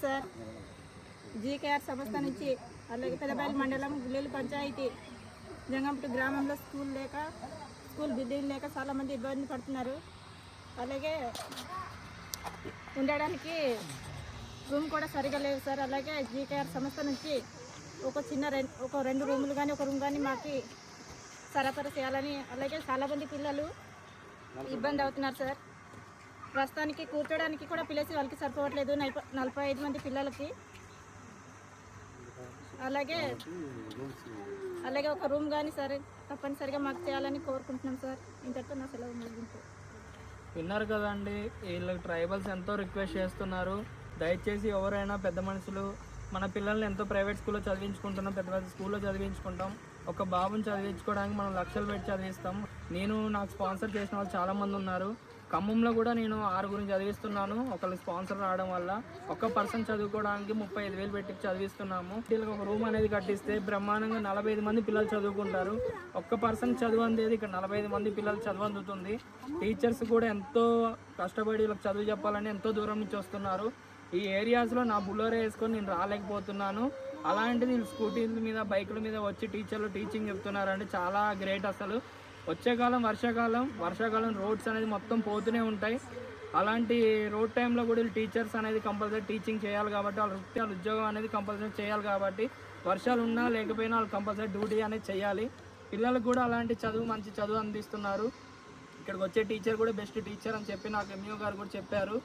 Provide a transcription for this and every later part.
Sir. జీకేఆర్ సంస్థ నుంచి అలాగే పెదబయలు మండలం గుళ్ళేలు పంచాయతీ జంగంపట్టు గ్రామంలో స్కూల్ బిల్డింగ్ లేక చాలామంది ఇబ్బంది పడుతున్నారు. అలాగే ఉండడానికి రూమ్ కూడా సరిగా లేవు సార్. అలాగే జీకేఆర్ సంస్థ నుంచి ఒక రెండు రూములు కానీ ఒక రూమ్ కానీ మాకు సరఫరా చేయాలని, అలాగే చాలామంది పిల్లలు ఇబ్బంది అవుతున్నారు సార్. ప్రస్తుతానికి కూర్చోడానికి కూడా ప్లేస్ వాళ్ళకి సరిపోవట్లేదు 45 మంది పిల్లలకి. అలాగే ఒక రూమ్ కానీ సరే తప్పనిసరిగా మాకు చేయాలని కోరుకుంటున్నాం సార్. ఇంతటితో నా సెలవు ముగింపు. విన్నారు కదండి, వీళ్ళకి ట్రైబల్స్ ఎంతో రిక్వెస్ట్ చేస్తున్నారు. దయచేసి ఎవరైనా పెద్ద మనుషులు మన పిల్లల్ని ఎంతో ప్రైవేట్ స్కూల్లో చదివించుకుంటున్నాం, పెద్ద పెద్ద స్కూల్లో చదివించుకుంటాం. ఒక బాబుని చదివించుకోవడానికి మనం లక్షలు పెట్టి చదివిస్తాం. నాకు స్పాన్సర్ చేసిన వాళ్ళు చాలామంది ఉన్నారు. ఖమ్మంలో కూడా నేను 6 చదివిస్తున్నాను. ఒకళ్ళు స్పాన్సర్ రావడం వల్ల ఒక్క పర్సన్ చదువుకోవడానికి 35,000 పెట్టి చదివిస్తున్నాము. వీళ్ళకి ఒక రూమ్ అనేది కట్టిస్తే బ్రహ్మాండంగా 45 మంది పిల్లలు చదువుకుంటారు. ఒక్క పర్సన్ చదువు అందేది ఇక్కడ 45 మంది పిల్లలు చదువు అందుతుంది. టీచర్స్ కూడా ఎంతో కష్టపడి వీళ్ళకి చదువు చెప్పాలని ఎంతో దూరం నుంచి వస్తున్నారు. ఈ ఏరియాస్లో నా బుల్లరే వేసుకొని నేను రాలేకపోతున్నాను. అలాంటిది వీళ్ళు స్కూటీల మీద బైకుల మీద వచ్చి టీచర్లు టీచింగ్ చెప్తున్నారంటే చాలా గ్రేట్. అసలు వచ్చే కాలం వర్షాకాలం రోడ్స్ అనేది మొత్తం పోతూనే ఉంటాయి. అలాంటి రోడ్ టైంలో కూడా వీళ్ళు టీచర్స్ అనేది కంపల్సరీ టీచింగ్ చేయాలి కాబట్టి వాళ్ళ ఉద్యోగం అనేది కంపల్సరీ చేయాలి కాబట్టి వర్షాలు ఉన్నా లేకపోయినా వాళ్ళు కంపల్సరీ డ్యూటీ అనేది చేయాలి. పిల్లలకు కూడా అలాంటి మంచి చదువు అందిస్తున్నారు. ఇక్కడికి వచ్చే టీచర్ కూడా బెస్ట్ టీచర్ అని చెప్పి నాకు ఎంఈఓ గారు కూడా చెప్పారు.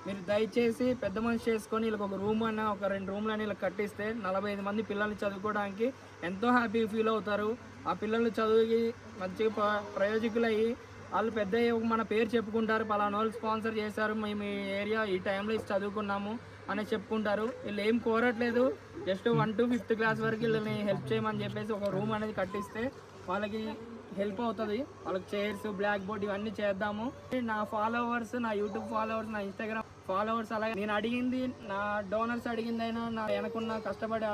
మీరు దయచేసి పెద్ద మనిషి చేసుకొని వీళ్ళకి ఒక రూమ్ అన్న ఒక 2 రూమ్లు అని వీళ్ళకి కట్టిస్తే 45 మంది పిల్లల్ని చదువుకోవడానికి ఎంతో హ్యాపీ ఫీల్ అవుతారు. ఆ పిల్లలు చదువుకి మంచిగా ప్రయోజకులు అయ్యి వాళ్ళు పెద్ద మన పేరు చెప్పుకుంటారు. పలానా వాళ్ళు స్పాన్సర్ చేశారు, మేము ఈ ఏరియా ఈ టైంలో చదువుకున్నాము అని చెప్పుకుంటారు. వీళ్ళు ఏం కోరట్లేదు, జస్ట్ 1 to 5th క్లాస్ వరకు వీళ్ళని హెల్ప్ చేయమని చెప్పేసి ఒక రూమ్ అనేది కట్టిస్తే వాళ్ళకి హెల్ప్ అవుతుంది. వాళ్ళకి చైర్స్, బ్లాక్ బోర్డ్ ఇవన్నీ చేద్దాము. నా ఫాలోవర్స్, నా యూట్యూబ్ ఫాలోవర్స్, నా ఇన్స్టాగ్రామ్ ఫాలోవర్స్, అలాగే నేను అడిగింది నా డోనర్స్ అడిగిందైనా నా వెనకున్న కష్టపడి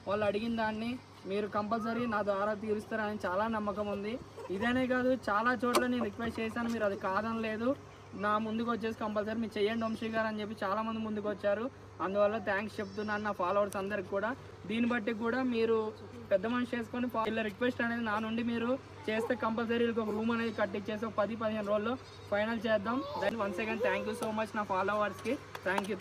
వాళ్ళు అడిగిన దాన్ని మీరు కంపల్సరీ నా ద్వారా తీరుస్తారని చాలా నమ్మకం ఉంది. ఇదనే కాదు చాలా చోట్ల నేను రిక్వెస్ట్ చేశాను, మీరు అది కాదనలేదు. నా ముందుకు వచ్చేసి కంపల్సరీ మీరు చెయ్యండి వంశీ గారు అని చెప్పి చాలామంది ముందుకు వచ్చారు. అందువల్ల థ్యాంక్స్ చెప్తున్నాను నా ఫాలోవర్స్ అందరికి కూడా. దీన్ని బట్టి కూడా మీరు పెద్ద మనిషి చేసుకొని వీళ్ళ రిక్వెస్ట్ అనేది నా నుండి మీరు చేస్తే కంపల్సరీ వీళ్ళకి ఒక రూమ్ అనేది కట్టించేసి ఒక 10-15 రోజుల్లో ఫైనల్ చేద్దాం. దాన్ని once again thank you so much నా ఫాలోవర్స్కి. Thank you.